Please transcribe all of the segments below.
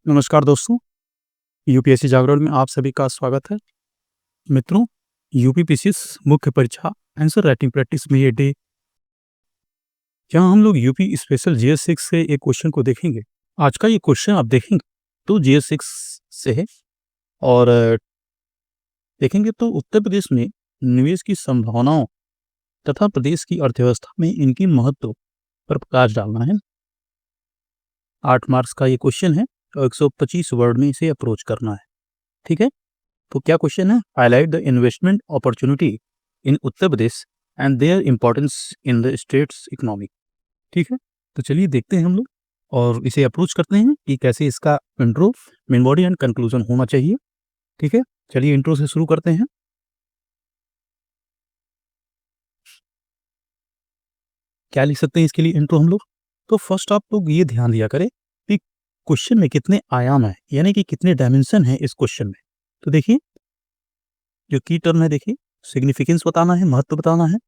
नमस्कार दोस्तों, यूपीएससी जागरण में आप सभी का स्वागत है। मित्रों, यूपीपीसीएस मुख्य परीक्षा आंसर राइटिंग प्रैक्टिस में ये डे जहाँ हम लोग यूपी स्पेशल जीएस 6 से एक क्वेश्चन को देखेंगे। आज का ये क्वेश्चन आप देखेंगे तो जीएस 6 से है और देखेंगे तो उत्तर प्रदेश में निवेश की संभावनाओं तथा प्रदेश की अर्थव्यवस्था में इनकी महत्व पर प्रकाश डालना है। 8 मार्क्स का ये क्वेश्चन है और 125 वर्ड में इसे अप्रोच करना है। ठीक है, तो क्या क्वेश्चन है? Highlight the investment opportunity in Uttar Pradesh and their importance in the states economy. ठीक है, तो चलिए देखते हैं हम लोग और इसे अप्रोच करते हैं कि कैसे इसका intro, main body and conclusion होना चाहिए। ठीक है, चलिए इंट्रो से शुरू करते हैं। क्या लिख सकते हैं इसके लिए इंट्रो हम लोग? तो फर्स्ट आप लोग ये ध्यान दिया करें कि क्वेश्चन में कितने आयाम है, यानी कि कितने डायमेंशन है इस क्वेश्चन में। तो देखिए, जो की टर्म है, देखिए सिग्निफिकेंस बताना है, महत्व बताना है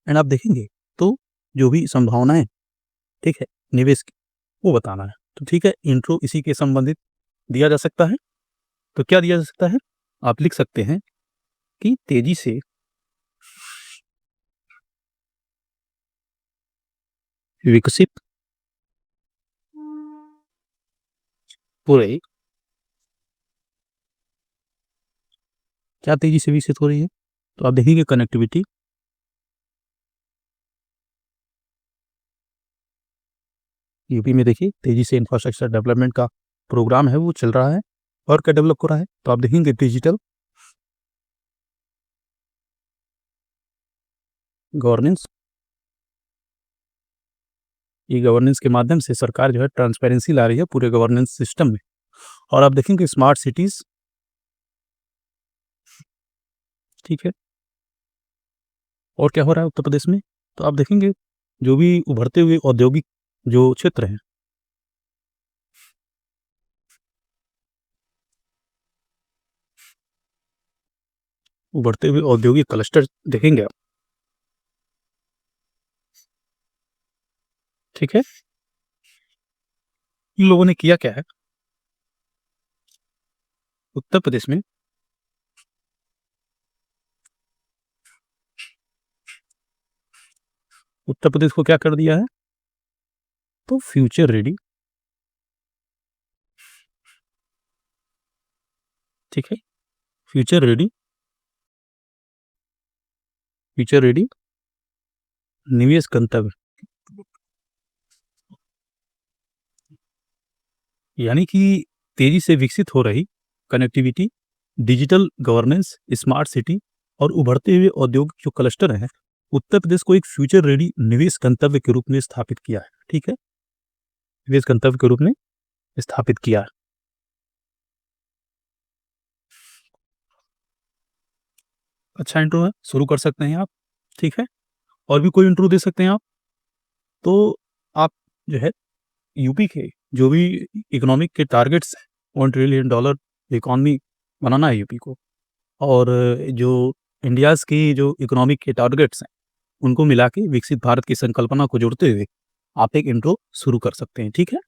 एंड आप देखेंगे तो जो भी संभावनाएं, ठीक है, निवेश की, वो बताना है। तो ठीक है, इंट्रो इसी के संबंधित दिया जा सकता है। तो क्या दिया जा सकता है? आप लिख सकते हैं कि तेजी से विकसित पूरे, क्या तेजी से विकसित हो रही है? तो आप देखेंगे कनेक्टिविटी, यूपी में देखिए तेजी से इंफ्रास्ट्रक्चर डेवलपमेंट का प्रोग्राम है वो चल रहा है। और क्या डेवलप हो रहा है? तो आप देखेंगे डिजिटल गवर्नेंस, ई गवर्नेंस के माध्यम से सरकार जो है ट्रांसपेरेंसी ला रही है पूरे गवर्नेंस सिस्टम में। और आप देखेंगे स्मार्ट सिटीज, ठीक है। और क्या हो रहा है उत्तर प्रदेश में? तो आप देखेंगे जो भी उभरते हुए औद्योगिक जो क्षेत्र हैं, उभरते हुए औद्योगिक क्लस्टर देखेंगे आप, ठीक है। इन लोगों ने किया क्या है उत्तर प्रदेश में? उत्तर प्रदेश को क्या कर दिया है? तो फ्यूचर रेडी, ठीक है, फ्यूचर रेडी, फ्यूचर रेडी निवेश गंतव्य, यानी कि तेजी से विकसित हो रही connectivity, digital governance, smart city और उभरते हुए औद्योगिक जो क्लस्टर हैं, उत्तर प्रदेश को एक फ्यूचर रेडी निवेश गंतव्य के रूप में स्थापित किया है। ठीक है, निवेश गंतव्य के रूप में स्थापित किया है। अच्छा इंट्रो है, शुरू कर सकते हैं आप। ठीक है, और भी कोई इंट्रो दे सकते हैं आप। तो आप जो है यूपी के जो भी इकोनॉमिक के टारगेट्स हैं, $1 ट्रिलियन इकोनॉमी बनाना है यूपी को, और जो इंडियाज़ की जो इकोनॉमिक के टारगेट्स हैं, उनको मिला के विकसित भारत की संकल्पना को जोड़ते हुए आप एक इंट्रो शुरू कर सकते हैं। ठीक है,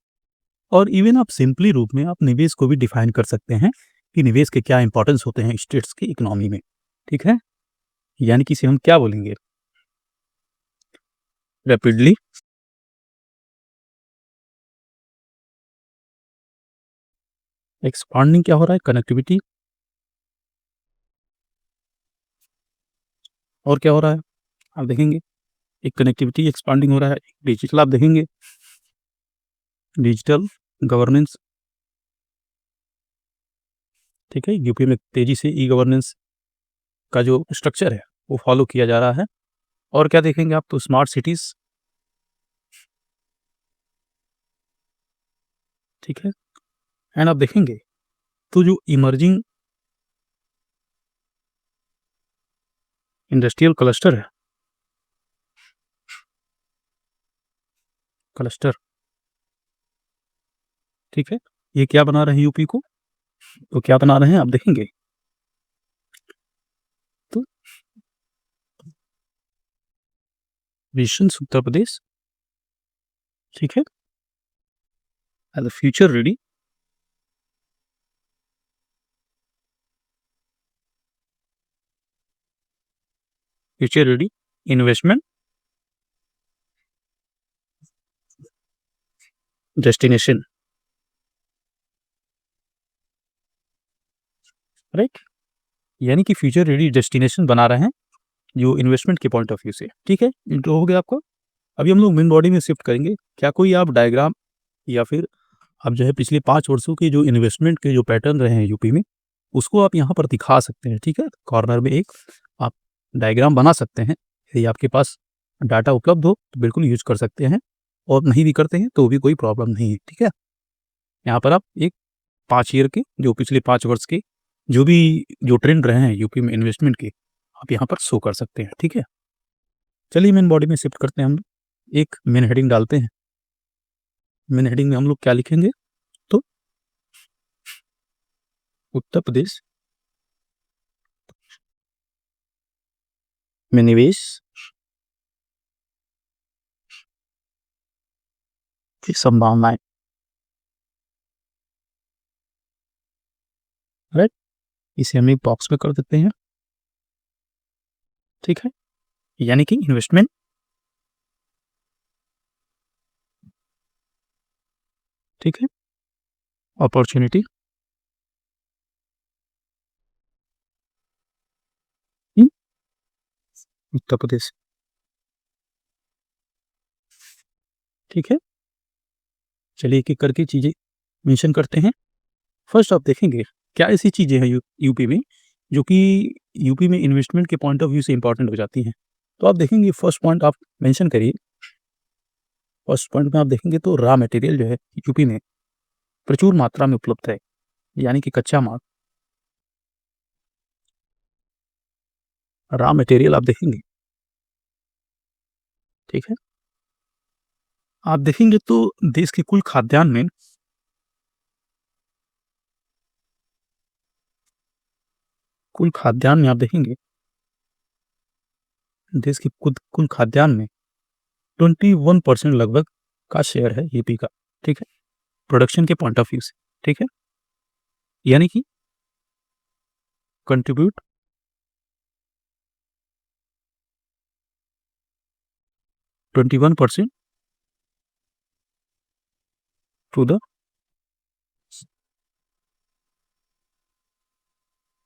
और इवन आप सिंपली रूप में आप निवेश को भी डिफाइन कर सकते हैं कि निवेश के क्या इंपॉर्टेंस होते हैं स्टेट्स की इकोनॉमी में। ठीक है, यानी कि इसे हम क्या बोलेंगे? रैपिडली एक्सपांडिंग क्या हो रहा है? कनेक्टिविटी। और क्या हो रहा है आप देखेंगे? एक कनेक्टिविटी एक्सपांडिंग हो रहा है, डिजिटल आप देखेंगे, डिजिटल गवर्नेंस, ठीक है। यूपी में तेजी से ई गवर्नेंस का जो स्ट्रक्चर है वो फॉलो किया जा रहा है। और क्या देखेंगे आप? तो स्मार्ट सिटीज, ठीक है। एंड आप देखेंगे तो जो इमर्जिंग इंडस्ट्रियल क्लस्टर है, क्लस्टर, ठीक है, ये क्या बना रहे हैं यूपी को? तो क्या बना रहे हैं आप देखेंगे तो विजन उत्तर प्रदेश, ठीक है, as a future ready future ready investment destination, right. यानी कि फ्यूचर रेडी डेस्टिनेशन बना रहे हैं जो इन्वेस्टमेंट के पॉइंट ऑफ व्यू से। ठीक है, इंट्रो हो गया आपको। अभी हम लोग मेन बॉडी में शिफ्ट करेंगे। क्या कोई आप डायग्राम या फिर आप जो है पिछले 5 वर्षों के जो इन्वेस्टमेंट के जो पैटर्न रहे हैं यूपी में, उसको आप यहाँ पर दिखा सकते हैं। ठीक है, कॉर्नर में एक आप डायग्राम बना सकते हैं। यदि आपके पास डाटा उपलब्ध हो तो बिल्कुल यूज कर सकते हैं, और नहीं भी करते हैं तो भी कोई प्रॉब्लम नहीं है। ठीक है, यहाँ पर आप एक 5 ईयर के जो पिछले 5 वर्ष के जो ट्रेंड रहे हैं यूपी में इन्वेस्टमेंट के, आप यहाँ पर शो कर सकते हैं। ठीक है, चलिए मेन बॉडी में शिफ्ट करते हैं। हम एक मेन हेडिंग डालते हैं। मेन हेडिंग में हम लोग क्या लिखेंगे, तो उत्तर प्रदेश में निवेश की संभावनाएं, राइट। इसे हम एक बॉक्स में कर देते हैं। ठीक है, यानी कि इन्वेस्टमेंट, ठीक है, अपॉर्चुनिटी इन उत्तर प्रदेश। ठीक है, चलिए एक एक करके चीजें मेंशन करते हैं। फर्स्ट आप देखेंगे क्या ऐसी चीजें हैं यूपी में जो कि यूपी में इन्वेस्टमेंट के पॉइंट ऑफ व्यू से इंपॉर्टेंट हो जाती हैं। तो आप देखेंगे फर्स्ट पॉइंट आप मेंशन करिए। फर्स्ट पॉइंट में आप देखेंगे तो रॉ मटेरियल जो है यूपी में प्रचुर मात्रा में उपलब्ध है, यानी कि कच्चा माल। रॉ मटेरियल आप देखेंगे, ठीक है। आप देखेंगे तो देश के कुल खाद्यान्न में आप देखेंगे देश के कुल खाद्यान्न में 21% लगभग का शेयर है यूपी का। ठीक है, प्रोडक्शन के पॉइंट ऑफ व्यू से। ठीक है, यानी कि contribute 21% to the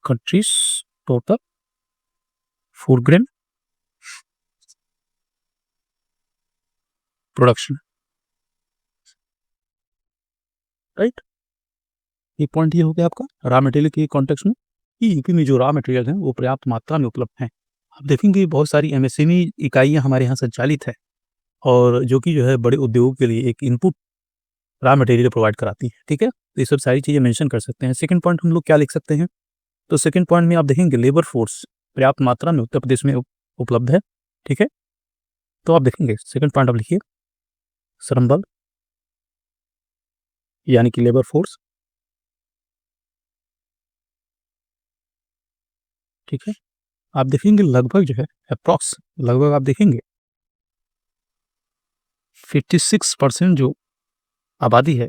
country's total food grain production, right. ये पॉइंट ये हो गया आपका रॉ मटेरियल के कॉन्टेक्स्ट में कि यूपी में जो रॉ मटेरियल है वो पर्याप्त मात्रा में उपलब्ध हैं। आप देखेंगे बहुत सारी एमएसएमई इकाइयां हमारे यहाँ संचालित है, और जो कि जो है बड़े उद्योगों के लिए एक इनपुट रॉ मटेरियल प्रोवाइड कराती है। ठीक है, तो ये सब सारी चीज़ें मेंशन कर सकते हैं। सेकंड पॉइंट हम लोग क्या लिख सकते हैं, तो सेकंड पॉइंट में आप देखेंगे लेबर फोर्स पर्याप्त मात्रा में उत्तर प्रदेश में उपलब्ध है। ठीक है, तो आप देखेंगे सेकंड पॉइंट आप लिखिए श्रम बल, यानी कि लेबर फोर्स। ठीक है, आप देखेंगे लगभग जो है अप्रॉक्स लगभग आप देखेंगे 56% जो आबादी है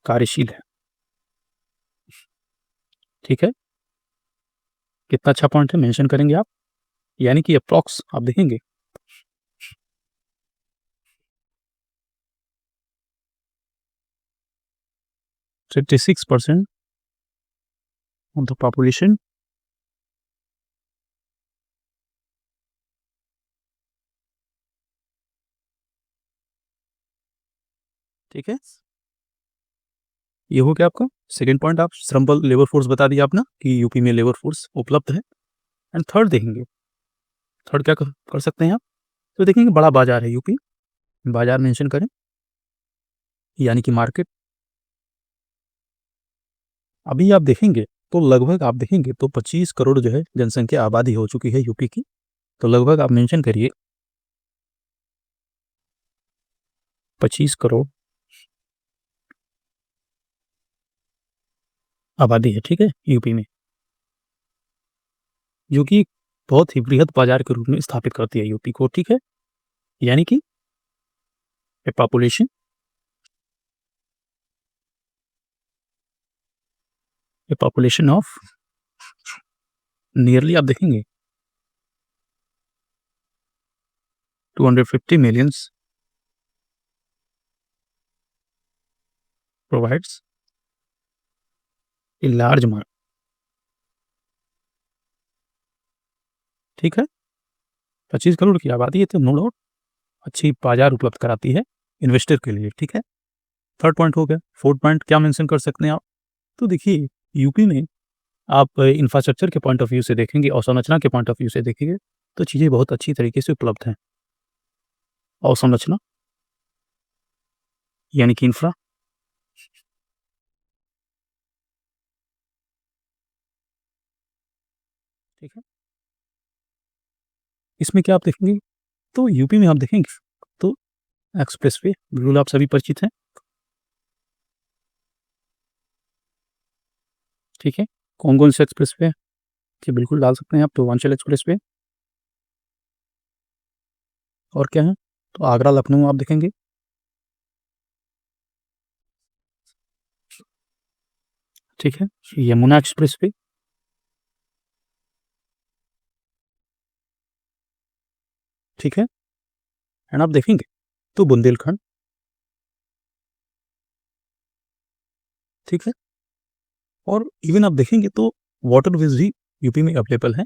कार्यशील है। ठीक है, कितना अच्छा पॉइंट है, मेंशन करेंगे आप। यानी कि अप्रॉक्स आप देखेंगे 56% ऑफ द पॉपुलेशन ठीक है, ये हो गया आपका सेकंड पॉइंट। आप श्रम बल लेबर फोर्स बता दिया आपने कि यूपी में लेबर फोर्स उपलब्ध है। एंड थर्ड देखेंगे, थर्ड क्या कर सकते हैं आप, तो देखेंगे बड़ा बाजार है यूपी, बाजार मेंशन करें, यानी कि मार्केट। अभी आप देखेंगे तो लगभग आप देखेंगे तो 25 करोड़ जो है जनसंख्या आबादी हो चुकी है यूपी की। तो लगभग आप मेंशन करिए 25 करोड़ आबादी है। ठीक है, यूपी में, जो कि बहुत ही बृहद बाजार के रूप में स्थापित करती है यूपी को। ठीक है, यानी कि ए पॉपुलेशन ऑफ नियरली आप देखेंगे 250 millions provides a large market, ठीक है? 25 करोड़ की आबादी है तो नो डाउट अच्छी बाज़ार उपलब्ध कराती है इन्वेस्टर के लिए, ठीक है? थर्ड पॉइंट हो गया। फोर्थ पॉइंट क्या मेंशन कर सकते हैं आप? तो देखिए यूपी में आप इंफ्रास्ट्रक्चर के पॉइंट ऑफ व्यू से देखेंगे, अवसंरचना के पॉइंट ऑफ व्यू से देखेंगे, तो चीज़ें बहुत अच्छी तरीके से उपलब्ध हैं। अवसंरचना यानी कि इंफ्रा, ठीक है? इसमें क्या आप देखेंगे, तो यूपी में आप देखेंगे तो एक्सप्रेसवे बिल्कुल आप सभी परिचित हैं, ठीक है? कौन-कौन से एक्सप्रेसवे हैं? जी, बिल्कुल डाल सकते हैं आप, पूर्वांचल एक्सप्रेसवे और क्या है? तो आगरा-लखनऊ आप देखेंगे, ठीक है? यमुना एक्सप्रेसवे, ठीक है? एंड आप देखेंगे तो बुंदेलखंड, ठीक है? और इवन आप देखेंगे तो वाटरवेज़ भी यूपी में अवेलेबल हैं,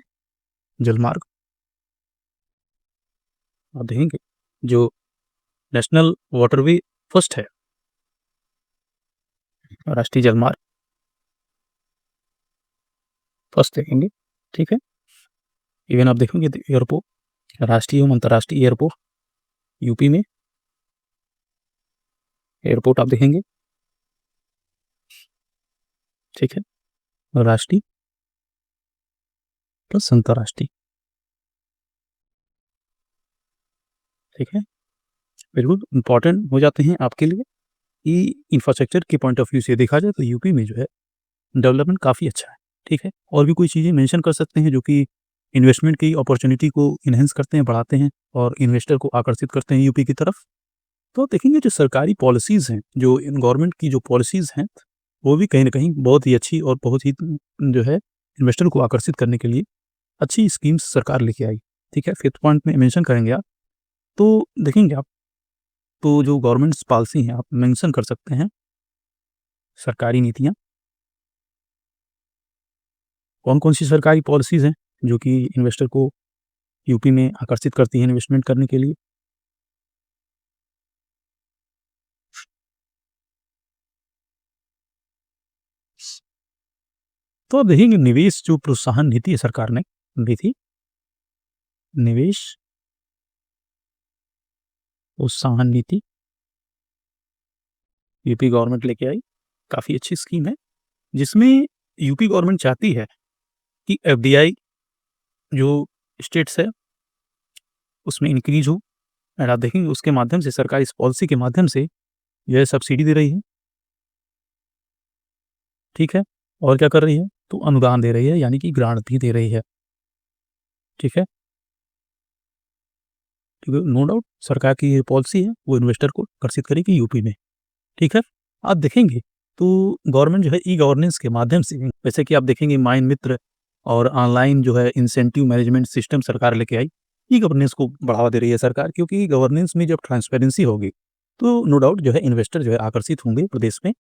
जलमार्ग आप देखेंगे, जो नेशनल वाटरवे फर्स्ट है, राष्ट्रीय जलमार्ग फर्स्ट देखेंगे, ठीक है? इवन आप देखेंगे तो एयरपोर्ट, राष्ट्रीय एवं अंतर्राष्ट्रीय एयरपोर्ट यूपी में एयरपोर्ट आप देखेंगे, ठीक है? राष्ट्रीय प्लस अंतर्राष्ट्रीय, ठीक है? बिल्कुल इम्पोर्टेंट हो जाते हैं आपके लिए कि इंफ्रास्ट्रक्चर के पॉइंट ऑफ व्यू से देखा जाए तो यूपी में जो है डेवलपमेंट काफ़ी अच्छा है, ठीक है? और भी कोई चीज़ें मेंशन कर सकते हैं जो कि इन्वेस्टमेंट की अपॉर्च्युनिटी को एनहांस करते हैं, बढ़ाते हैं और इन्वेस्टर को आकर्षित करते हैं यूपी की तरफ। तो आप देखेंगे जो सरकारी पॉलिसीज़ हैं, जो इन गवर्नमेंट की जो पॉलिसीज़ हैं, वो भी कहीं न कहीं बहुत ही अच्छी और बहुत ही जो है इन्वेस्टर को आकर्षित करने के लिए अच्छी स्कीम्स सरकार लेके आई, ठीक है? फिफ्थ पॉइंट में मेंशन करेंगे आप, तो देखेंगे आप, तो जो गवर्नमेंट्स पॉलिसी हैं, आप मेंशन कर सकते हैं, सरकारी नीतियाँ, कौन-कौन सी सरकारी पॉलिसीज़ हैं, जो कि इन्वेस्टर को यूपी में आकर्षित करती हैं इन्वेस्टमेंट करने के लिए? तो आप देखेंगे निवेश जो प्रोत्साहन नीति है सरकार ने दी थी, निवेश प्रोत्साहन नीति यूपी गवर्नमेंट लेके आई, काफ़ी अच्छी स्कीम है, जिसमें यूपी गवर्नमेंट चाहती है कि एफडीआई जो स्टेट्स है, उसमें इंक्रीज़ हो और आप देखेंगे उसके माध्यम से सरकार इस पॉलिसी के माध्यम से जो है सब्सिडी दे रही है, ठीक है? और क्या कर रही है? तो अनुदान दे रही है यानी कि ग्रांट भी दे रही है, ठीक है? क्योंकि नो डाउट सरकार की ये पॉलिसी है, वो इन्वेस्टर को आकर्षित करेगी यूपी में, ठीक है? आप देखेंगे तो गवर्नमेंट जो है ई-गवर्नेंस के माध्यम से जैसे कि आप देखेंगे माइन मित्र और ऑनलाइन जो है इंसेंटिव मैनेजमेंट सिस्टम सरकार लेके आई। ई-गवर्नेंस को बढ़ावा दे रही है सरकार क्योंकि गवर्नेंस में जब ट्रांसपेरेंसी होगी, तो नो डाउट जो है इन्वेस्टर जो है आकर्षित होंगे प्रदेश में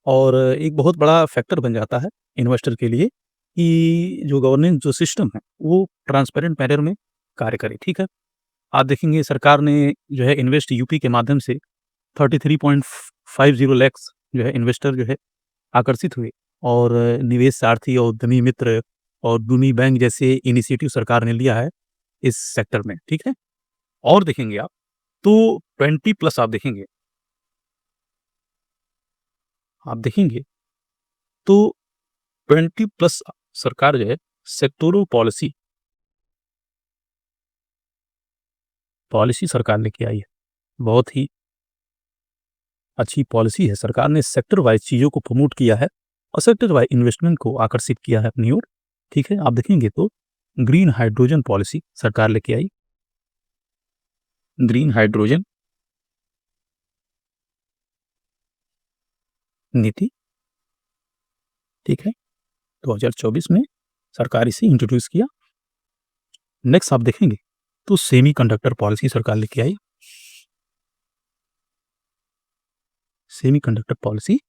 और एक बहुत बड़ा फैक्टर बन जाता है इन्वेस्टर के लिए कि जो गवर्नेंस जो सिस्टम है, वो ट्रांसपेरेंट मैनर में कार्य करे, ठीक है? आप देखेंगे सरकार ने जो है इन्वेस्ट यूपी के माध्यम से 33.50 लैक्स जो है इन्वेस्टर जो है आकर्षित हुए और निवेश सारथी और उद्यमी मित्र और भूमि बैंक जैसे इनिशिएटिव सरकार ने लिया है इस सेक्टर में, ठीक है? और देखेंगे आप तो 20 प्लस आप देखेंगे तो 20 प्लस सरकार जो है सेक्टोरल पॉलिसी पॉलिसी सरकार लेके आई है। बहुत ही अच्छी पॉलिसी है, सरकार ने सेक्टर वाइज़ चीज़ों को प्रमोट किया है और सेक्टर वाइज़ इन्वेस्टमेंट को आकर्षित किया है अपनी ओर, ठीक है? आप देखेंगे तो ग्रीन हाइड्रोजन पॉलिसी सरकार लेके आई, ग्रीन हाइड्रोजन नीति, ठीक है? 2024 में सरकार इसे इंट्रोड्यूस किया। नेक्स्ट आप देखेंगे तो सेमीकंडक्टर पॉलिसी सरकार लेके आई। सेमीकंडक्टर पॉलिसी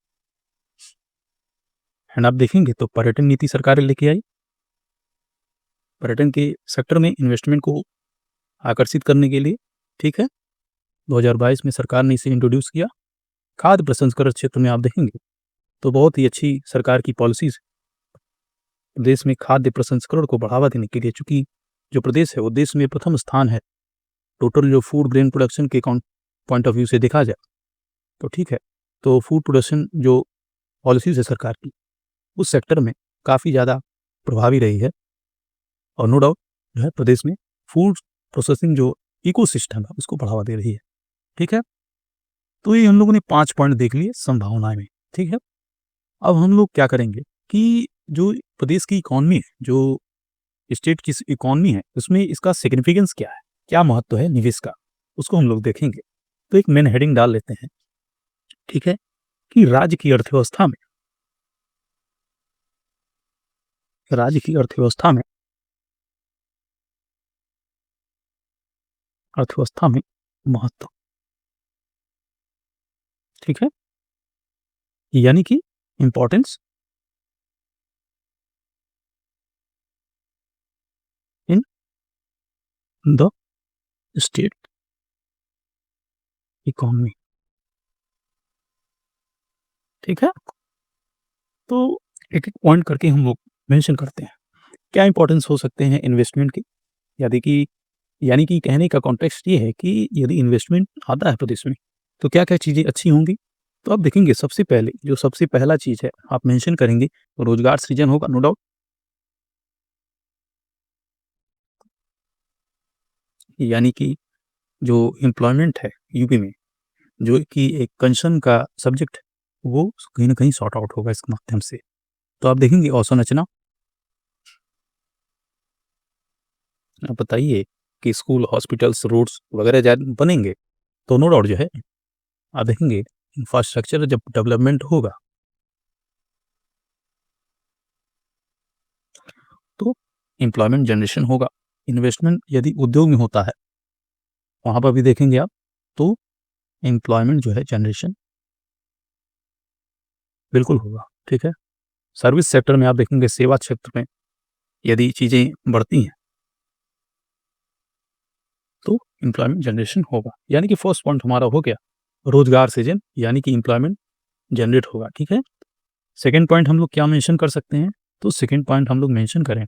एंड आप देखेंगे तो पर्यटन नीति सरकार लेके आई। पर्यटन के सेक्टर में इन्वेस्टमेंट को आकर्षित करने के लिए, ठीक है, 2022 में सरकार ने इसे इंट्रोड्यूस किया। खाद्य प्रसंस्करण क्षेत्र में आप देखेंगे तो बहुत ही अच्छी सरकार की पॉलिसीज देश में खाद्य प्रसंस्करण को बढ़ावा देने के लिए, चूंकि जो प्रदेश है वो देश में प्रथम स्थान है टोटल जो फूड ग्रेन प्रोडक्शन के पॉइंट ऑफ व्यू से देखा जाए तो, ठीक है, तो फूड प्रोडक्शन जो पॉलिसीज है सरकार की उस सेक्टर में काफ़ी ज़्यादा प्रभावी रही है और नो डाउट जो है प्रदेश में फूड प्रोसेसिंग जो इकोसिस्टम है उसको बढ़ावा दे रही है, ठीक है। तो ये हम लोगों ने 5 पॉइंट देख लिए संभावनाएं में, ठीक है। अब हम लोग क्या करेंगे कि जो प्रदेश की इकॉनमी है, जो स्टेट की इकॉनमी है, उसमें इसका सिग्निफिकेंस क्या है, क्या महत्व है निवेश का, उसको हम लोग देखेंगे। तो एक मेन हेडिंग डाल लेते हैं, ठीक है, कि राज्य की अर्थव्यवस्था में महत्व, ठीक है, यानी कि importance in the state economy, ठीक है। तो एक एक पॉइंट करके हम लोग मेंशन करते हैं क्या इंपॉर्टेंस हो सकते हैं इन्वेस्टमेंट की। यानी कि कहने का कॉन्टेक्स्ट ये है कि यदि इन्वेस्टमेंट आता है प्रदेश में तो क्या क्या चीज़ें अच्छी होंगी। तो आप देखेंगे सबसे पहला चीज़ है आप मेंशन करेंगे तो रोजगार सृजन होगा, नो डाउट। यानी कि जो एम्प्लॉयमेंट है यूपी में, जो कि एक कंसर्न का सब्जेक्ट है, वो कहीं ना कहीं सॉर्ट आउट होगा इस माध्यम से। तो आप देखेंगे अवसंरचना, आप बताइए कि स्कूल, हॉस्पिटल्स, रोड्स वगैरह बनेंगे तो नो डाउट जो है आप देखेंगे इंफ्रास्ट्रक्चर जब डेवलपमेंट होगा तो एम्प्लॉयमेंट जनरेशन होगा। इन्वेस्टमेंट यदि उद्योग में होता है वहाँ पर भी देखेंगे आप तो एम्प्लॉयमेंट जो है जनरेशन बिल्कुल होगा, ठीक है। सर्विस सेक्टर में आप देखेंगे, सेवा क्षेत्र में यदि चीज़ें बढ़ती हैं तो एम्प्लॉयमेंट जनरेशन होगा। यानी कि फर्स्ट पॉइंट हमारा हो गया रोजगार सृजन, यानी कि एम्प्लॉयमेंट जनरेट होगा, ठीक है। सेकेंड पॉइंट हम लोग क्या मेंशन कर सकते हैं, तो सेकेंड पॉइंट हम लोग मेंशन करें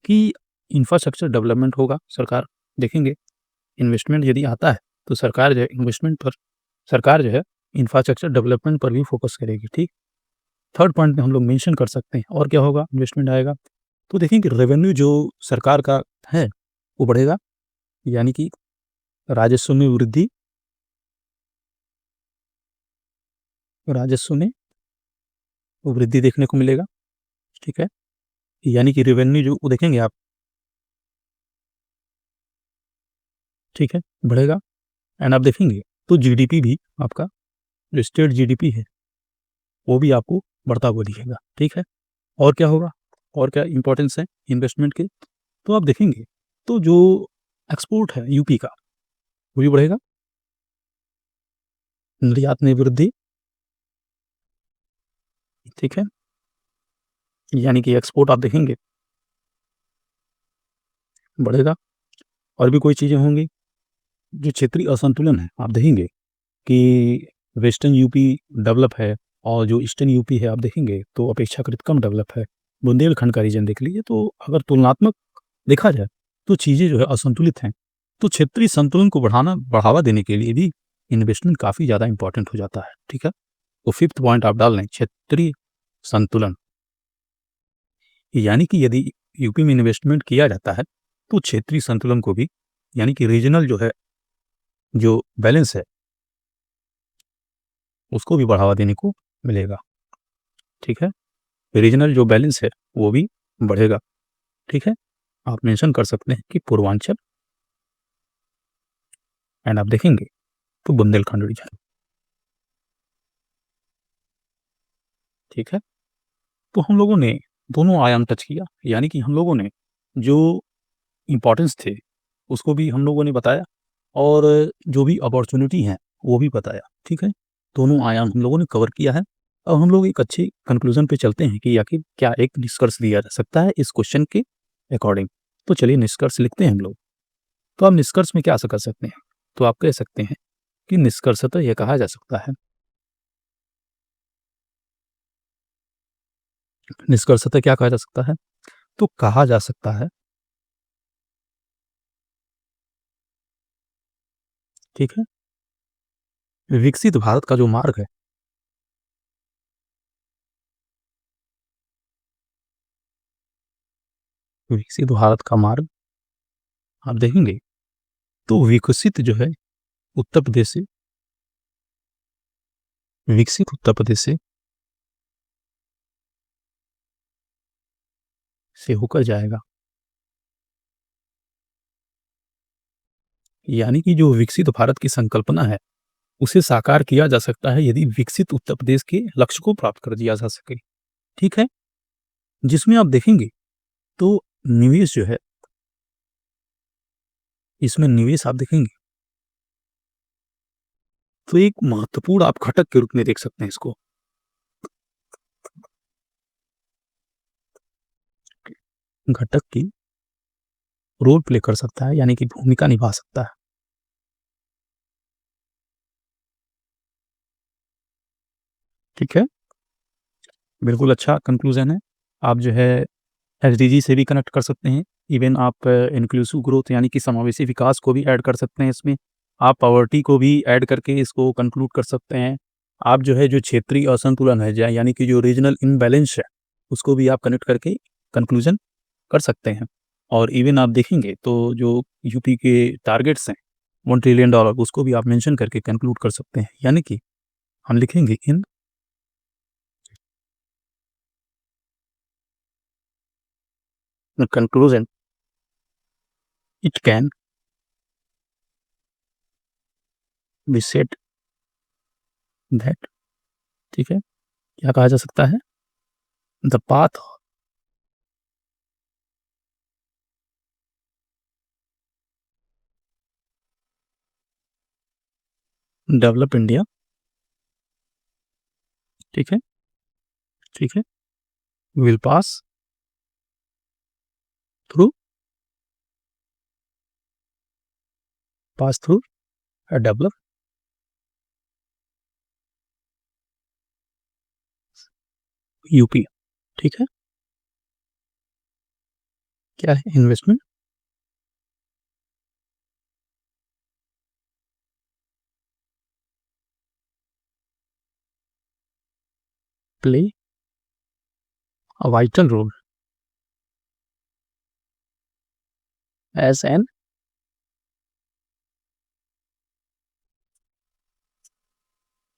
कि इंफ्रास्ट्रक्चर डेवलपमेंट होगा। सरकार देखेंगे इन्वेस्टमेंट यदि आता है तो सरकार जो है इंफ्रास्ट्रक्चर डेवलपमेंट पर भी फोकस करेगी, ठीक। थर्ड पॉइंट में हम लोग मेंशन कर सकते हैं और क्या होगा, इन्वेस्टमेंट आएगा तो देखेंगे रेवेन्यू जो सरकार का है वो बढ़ेगा, यानी कि राजस्व में वृद्धि देखने को मिलेगा, ठीक है। यानी कि रेवेन्यू जो देखेंगे आप, ठीक है, बढ़ेगा। एंड आप देखेंगे तो जीडीपी भी आपका जो स्टेट जीडीपी है वो भी आपको बढ़ता हुआ दिखेगा, ठीक है। और क्या होगा, और क्या इंपॉर्टेंस है इन्वेस्टमेंट के, तो आप देखेंगे तो जो एक्सपोर्ट है यूपी का वो भी बढ़ेगा, निर्यात में वृद्धि, ठीक है। यानी कि एक्सपोर्ट आप देखेंगे बढ़ेगा। और भी कोई चीज़ें होंगी, जो क्षेत्रीय असंतुलन है आप देखेंगे कि वेस्टर्न यूपी डेवलप है और जो ईस्टर्न यूपी है आप देखेंगे तो अपेक्षाकृत कम डेवलप है। बुंदेलखंड का रीजन देख लीजिए, तो अगर तुलनात्मक देखा जाए तो चीज़ें जो है असंतुलित हैं। तो क्षेत्रीय संतुलन को बढ़ावा देने के लिए भी इन्वेस्टमेंट काफ़ी ज़्यादा इंपॉर्टेंट हो जाता है, ठीक है। तो फिफ्थ पॉइंट आप डाल लें क्षेत्रीय संतुलन, यानी कि यदि यूपी में इन्वेस्टमेंट किया जाता है तो क्षेत्रीय संतुलन को भी, यानी कि रीजनल जो है जो बैलेंस है उसको भी बढ़ावा देने को मिलेगा, ठीक है। रीजनल जो बैलेंस है वो भी बढ़ेगा, ठीक है। आप मेंशन कर सकते हैं कि पूर्वांचल एंड आप देखेंगे तो बुंदेलखंड रीजन, ठीक है। तो हम लोगों ने दोनों आयाम टच किया, यानी कि हम लोगों ने जो इम्पोर्टेंस थे, उसको भी हम लोगों ने बताया और जो भी अपॉर्च्युनिटी हैं, वो भी बताया, ठीक है? दोनों आयाम हम लोगों ने कवर किया है। अब हम लोग एक अच्छे कंक्लूज़न पे चलते हैं कि आखिर क्या एक निष्कर्ष दिया जा सकता है इस क्वेश्चन के अकॉर्डिंग। तो चलिए निष्कर्ष लिखते हैं हम लोग। तो आप निष्कर्ष में क्या कर सकते हैं? तो आप कह सकते हैं कि निष्कर्षतः यह कहा जा सकता है, निष्कर्षतः क्या कहा जा सकता है? तो कहा जा सकता है, ठीक है? विकसित भारत का जो मार्ग है, विकसित भारत का मार्ग आप देखेंगे तो विकसित जो है उत्तर प्रदेश से, विकसित उत्तर प्रदेश से होकर जाएगा। यानी कि जो विकसित भारत की संकल्पना है, उसे साकार किया जा सकता है यदि विकसित उत्तर प्रदेश के लक्ष्य को प्राप्त कर दिया जा सके, ठीक है? जिसमें आप देखेंगे तो निवेश जो है, इसमें निवेश आप देखेंगे तो एक महत्वपूर्ण आप घटक के रूप में देख सकते हैं इसको। घटक की रोल प्ले कर सकता है, यानी कि भूमिका निभा सकता है, ठीक है? बिल्कुल अच्छा कंक्लूज़न है। आप जो है एसडीजी से भी कनेक्ट कर सकते हैं। इवन आप इंक्लूसिव ग्रोथ यानी कि समावेशी विकास को भी ऐड कर सकते हैं इसमें। आप पॉवर्टी को भी ऐड करके इसको कंक्लूड कर सकते हैं। आप जो है जो क्षेत्रीय असंतुलन है यानी कि जो रीजनल इम्बैलेंस है, उसको भी आप कनेक्ट करके कंक्लूज़न कर सकते हैं। और इवन आप देखेंगे तो जो यूपी के टारगेट्स हैं, $1 ट्रिलियन उसको भी आप मेंशन करके कंक्लूड कर सकते हैं। यानी कि हम लिखेंगे in conclusion it can be said that, ठीक है? क्या कहा जा सकता है? द पाथ डेवलप इंडिया, ठीक है? ठीक है? Will through pass through develop UP, ठीक है? क्या है? Investment play a vital role as an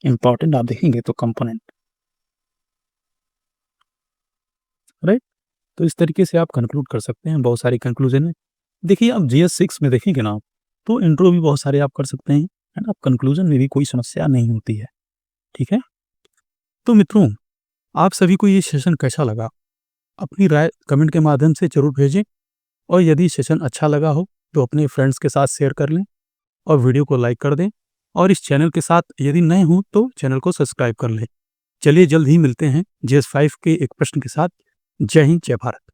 important आप देखेंगे तो कंपोनेंट, राइट? तो इस तरीके से आप कंक्लूड कर सकते हैं बहुत सारी कंक्लूजन है। देखिए आप GS6 में देखेंगे ना, तो इंट्रो भी बहुत सारे आप कर सकते हैं, है ना? कंक्लूजन में भी कोई समस्या नहीं होती है, ठीक है? तो मित्रों, आप सभी को ये सेशन कैसा लगा? अपनी राय कमेंट के माध्यम से ज़रूर भेजें और यदि सेशन अच्छा लगा हो, तो अपने फ्रेंड्स के साथ शेयर कर लें और वीडियो को लाइक कर दें और इस चैनल के साथ यदि नए हों, तो चैनल को सब्सक्राइब कर लें। चलिए जल्द ही मिलते हैं GS5 के एक प्रश्न के साथ। जय हिंद, जय भारत।